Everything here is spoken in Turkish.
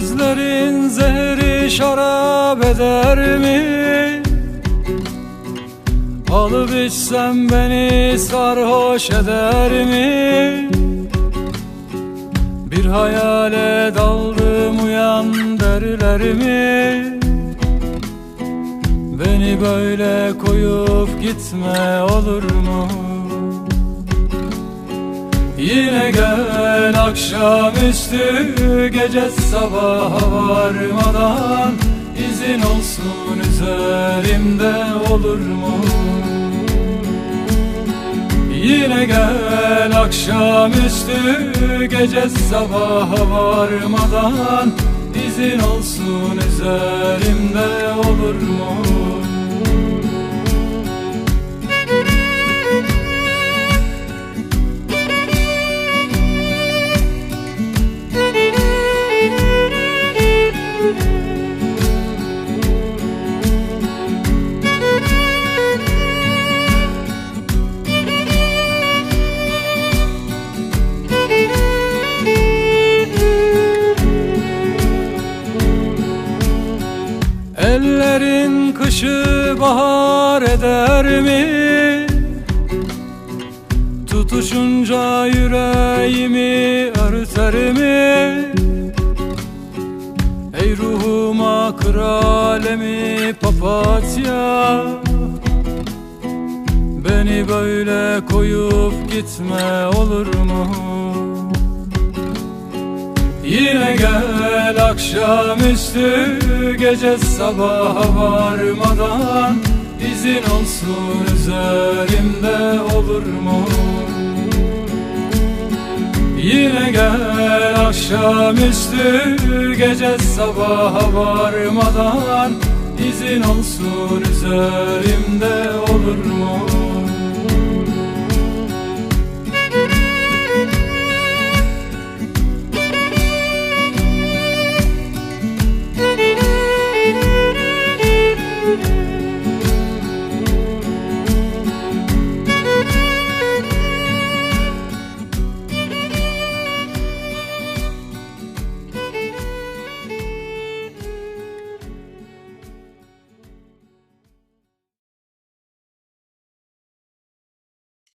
Sözlerin zehri şarap eder mi? Alıp içsem beni sarhoş eder mi? Bir hayale daldım uyan derler mi? Beni böyle koyup gitme olur mu? Yine gel akşamüstü, gece sabaha varmadan izin olsun üzerimde olur mu? Yine gel akşamüstü, gece sabaha varmadan izin olsun üzerimde olur mu? Ellerin kışı bahar eder mi? Tutuşunca yüreğimi örter mi? Ey ruhuma kır alemi papatya, beni böyle koyup gitme olur mu? Yine gel akşamüstü, gece sabaha varmadan izin olsun üzerimde olur mu? Yine gel akşamüstü, gece sabaha varmadan izin olsun üzerimde olur mu?